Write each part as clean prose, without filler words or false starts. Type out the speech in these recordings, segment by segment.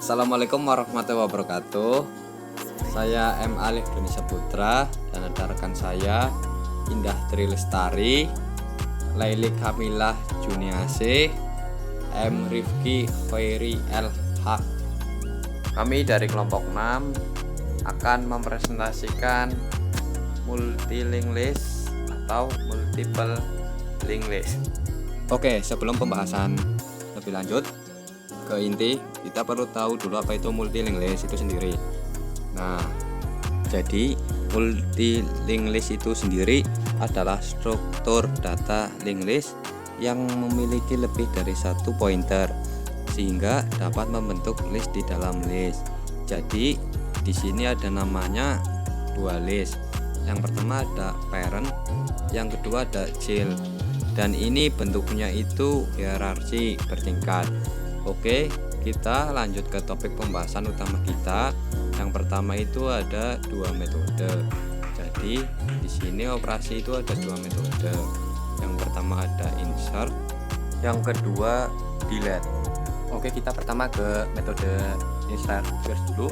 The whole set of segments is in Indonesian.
Assalamualaikum warahmatullahi wabarakatuh. Saya M. Alif Indonesia Putra dan ada rekan saya Indah Tri Lestari, Laili Kamilah Juniase, M. Rifki Khairi LH. Kami dari kelompok 6 akan mempresentasikan multilink list atau multiple link list. Oke, sebelum pembahasan lebih lanjut ke inti, kita perlu tahu dulu apa itu multilink list itu sendiri. Nah, jadi multilink list itu sendiri adalah struktur data link list yang memiliki lebih dari satu pointer sehingga dapat membentuk list di dalam list. Jadi di sini ada namanya dua list. Yang pertama ada parent, yang kedua ada child. Dan ini bentuknya itu hierarki bertingkat. Oke, kita lanjut ke topik pembahasan utama kita. Yang pertama itu ada dua metode. Jadi di sini operasi itu ada dua metode. Yang pertama ada insert, yang kedua delete. Oke, kita pertama ke metode insert first dulu.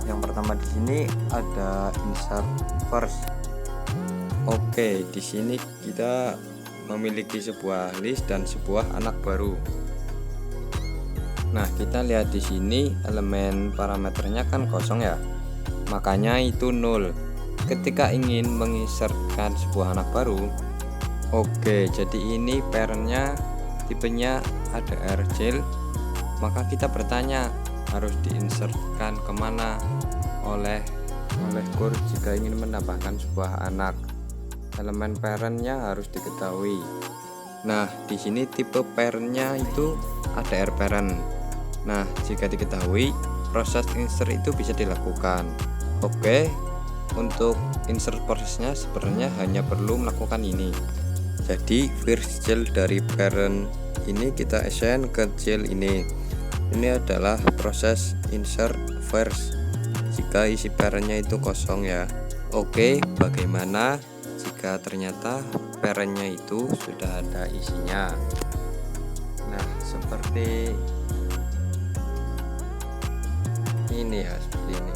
Yang pertama di sini ada insert first. Oke, di sini kita memiliki sebuah list dan sebuah anak baru. Nah, kita lihat di sini elemen parameternya kan kosong ya. Makanya itu 0. Ketika ingin menginsertkan sebuah anak baru, oke, jadi ini parentnya tipenya ADR child, maka kita bertanya harus diinsertkan kemana oleh core jika ingin menambahkan sebuah anak. Elemen parentnya harus diketahui. Nah, di sini tipe parentnya itu ADR parent. Nah, jika diketahui, proses insert itu bisa dilakukan. Oke, untuk insert prosesnya sebenarnya hanya perlu melakukan ini. Jadi first child dari parent ini kita assign ke child ini. Ini adalah proses insert first jika isi parentnya itu kosong ya. Oke, bagaimana jika ternyata parentnya itu sudah ada isinya? Nah, seperti ini ya, seperti ini.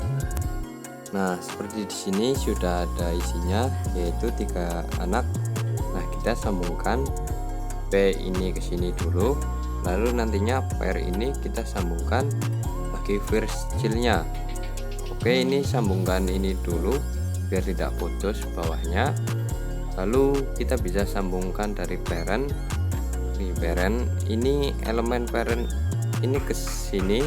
Nah, seperti di sini sudah ada isinya, yaitu 3 anak. Nah, kita sambungkan P ini ke sini dulu, lalu nantinya pair ini kita sambungkan bagi first child-nya. Oke, ini sambungkan ini dulu biar tidak putus bawahnya. Lalu kita bisa sambungkan dari parent. Di parent ini elemen parent ini ke sini,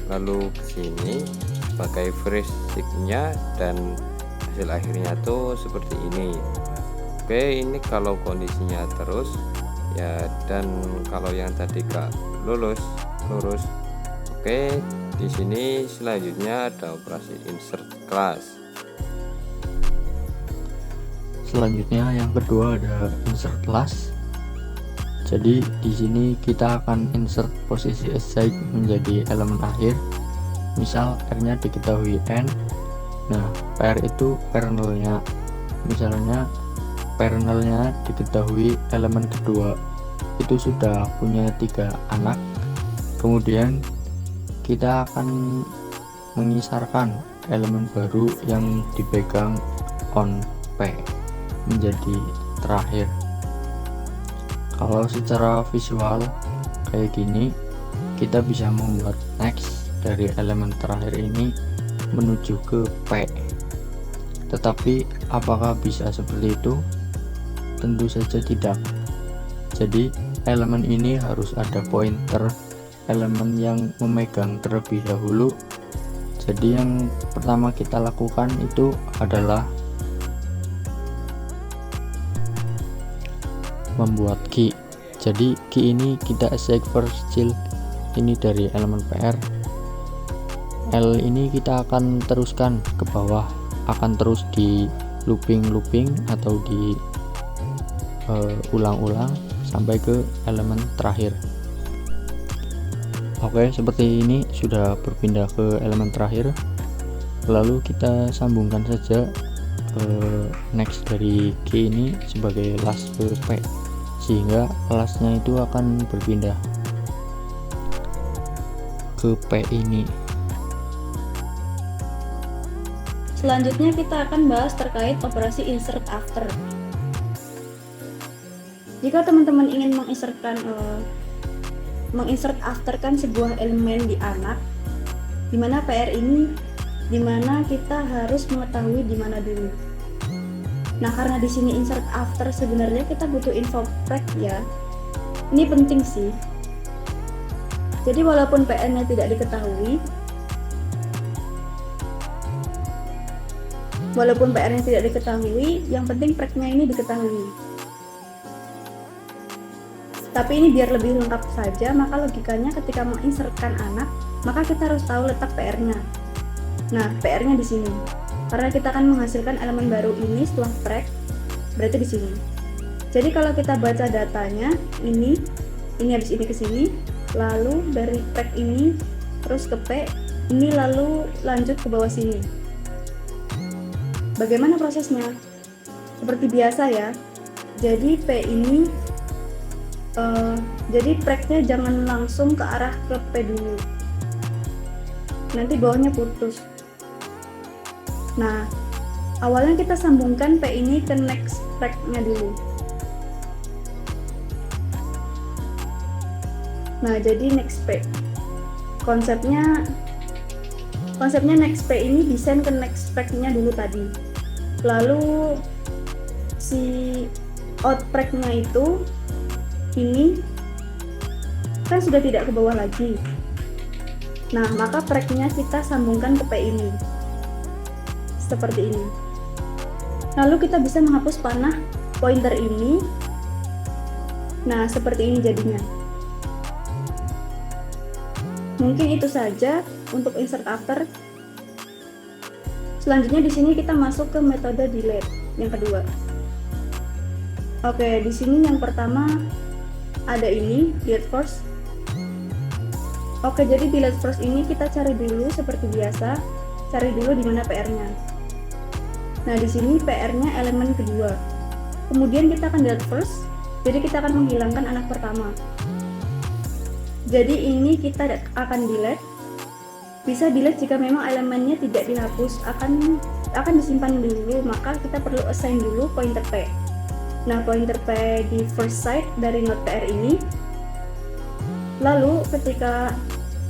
lalu ke sini sebagai first child-nya, dan hasil akhirnya tuh seperti ini. Oke, ini kalau kondisinya terus ya, dan kalau yang tadi gak lurus. Oke, di sini selanjutnya ada operasi insert class. Selanjutnya yang kedua ada insert class. Jadi di sini kita akan insert posisi assign menjadi elemen akhir. Misal R-nya diketahui N. Nah, pair itu parentalnya. Misalnya parentalnya diketahui elemen kedua. Itu sudah punya 3 anak. Kemudian kita akan mengisarkan elemen baru yang dipegang on P menjadi terakhir. Kalau secara visual kayak gini, kita bisa membuat next dari elemen terakhir ini menuju ke P. Tetapi apakah bisa seperti itu? Tentu saja tidak. Jadi elemen ini harus ada pointer elemen yang memegang terlebih dahulu. Jadi yang pertama kita lakukan itu adalah membuat key. Jadi key ini kita assign first child ini dari elemen PR. L ini kita akan teruskan ke bawah, akan terus di looping atau di ulang-ulang sampai ke elemen terakhir. Oke, seperti ini sudah berpindah ke elemen terakhir. Lalu kita sambungkan saja next dari key ini sebagai last ke P, sehingga lastnya itu akan berpindah. ke P ini. Selanjutnya kita akan bahas terkait operasi insert after. Jika teman-teman ingin menginsert afterkan sebuah elemen di anak, dimana PR ini dimana kita harus mengetahui di mana dulu. Nah, karena di sini insert after sebenarnya kita butuh info preg ya. Ini penting sih. Jadi walaupun PR-nya tidak diketahui, yang penting preg-nya ini diketahui. Tapi ini biar lebih lengkap saja, maka logikanya ketika menginsertkan anak, maka kita harus tahu letak PR-nya. Nah, PR-nya di sini. Karena kita akan menghasilkan elemen baru ini setelah preg, berarti di sini. Jadi kalau kita baca datanya, ini habis ini ke sini, lalu dari preg ini terus ke P, ini lalu lanjut ke bawah sini. Bagaimana prosesnya? Seperti biasa ya. Jadi P ini jadi preg-nya jangan langsung ke arah ke P dulu. Nanti bawahnya putus. Nah, awalnya kita sambungkan P ini ke next preg-nya dulu. Nah, jadi next P. Konsepnya next P ini desain ke next preg-nya dulu tadi. Lalu si out preg-nya itu ini kan sudah tidak ke bawah lagi. Nah, maka preg-nya kita sambungkan ke P ini. Seperti ini. Lalu kita bisa menghapus panah pointer ini. Nah, seperti ini jadinya. Mungkin itu saja untuk insert after. Selanjutnya di sini kita masuk ke metode delete yang kedua. Oke, di sini yang pertama ada ini delete first. Oke, jadi delete first ini kita cari dulu seperti biasa, cari dulu di mana PR-nya. Nah, di sini PR-nya elemen kedua. Kemudian kita akan delete first, jadi kita akan menghilangkan anak pertama. Jadi ini kita akan delete. Bisa delete jika memang elemennya tidak dihapus, akan disimpan dulu, maka kita perlu assign dulu pointer P. Nah, pointer P di first side dari node PR ini. Lalu ketika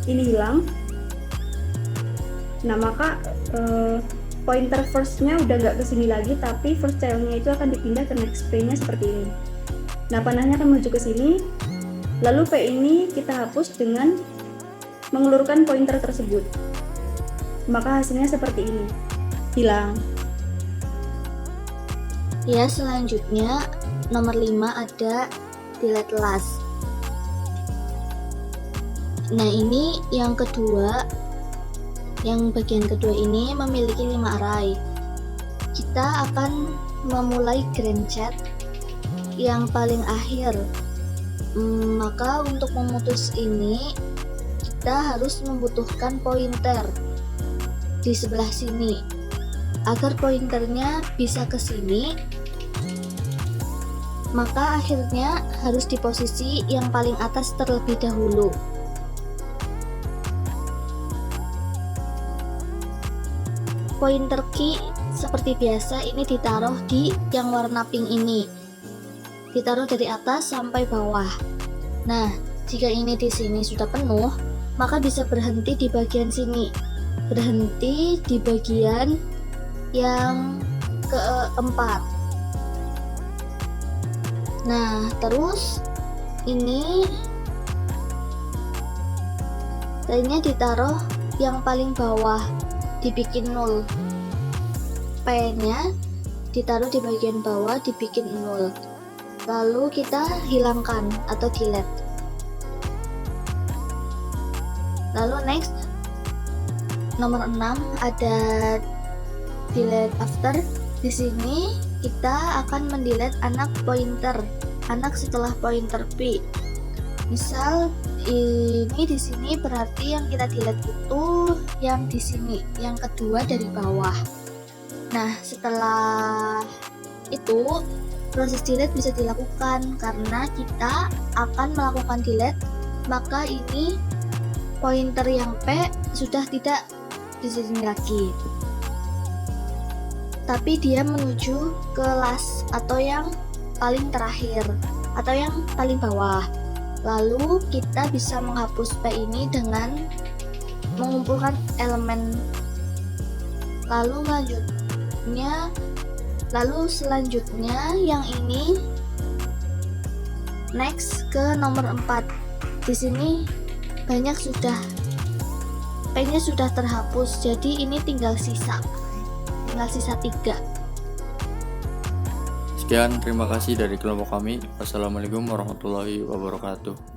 ini hilang, nah maka pointer first-nya udah nggak kesini lagi, tapi first child-nya itu akan dipindah ke next P-nya seperti ini. Nah, panahnya akan menuju ke sini, lalu P ini kita hapus dengan mengelurkan pointer tersebut. Maka hasilnya seperti ini, hilang. Ya, selanjutnya nomor 5 ada delete last. Nah, ini yang kedua. Yang bagian kedua ini memiliki 5 array. Kita akan memulai grand chat yang paling akhir. Maka untuk memutus ini kita harus membutuhkan pointer di sebelah sini. Agar pointernya bisa ke sini, maka akhirnya harus di posisi yang paling atas terlebih dahulu. Pointer key seperti biasa ini ditaruh di yang warna pink ini, ditaruh dari atas sampai bawah. Nah, jika ini di sini sudah penuh, maka bisa berhenti di bagian sini, berhenti di bagian yang keempat. Nah, terus ini lainnya ditaruh yang paling bawah, dibikin 0. P-nya ditaruh di bagian bawah, dibikin 0. Lalu kita hilangkan atau delete. Lalu next, nomor 6 ada delete after. Di sini kita akan mendelete anak pointer, anak setelah pointer P. Misal ini di sini berarti yang kita delete itu yang di sini, yang kedua dari bawah. Nah, setelah itu proses delete bisa dilakukan karena kita akan melakukan delete, maka ini pointer yang P sudah tidak di sini lagi, tapi dia menuju ke last atau yang paling terakhir atau yang paling bawah. Lalu kita bisa menghapus P ini dengan mengumpulkan elemen. Lalu selanjutnya yang ini next ke nomor 4. Di sini banyak P-nya sudah terhapus, jadi ini tinggal sisa 3. Sekian, terima kasih dari kelompok kami. Wassalamualaikum warahmatullahi wabarakatuh.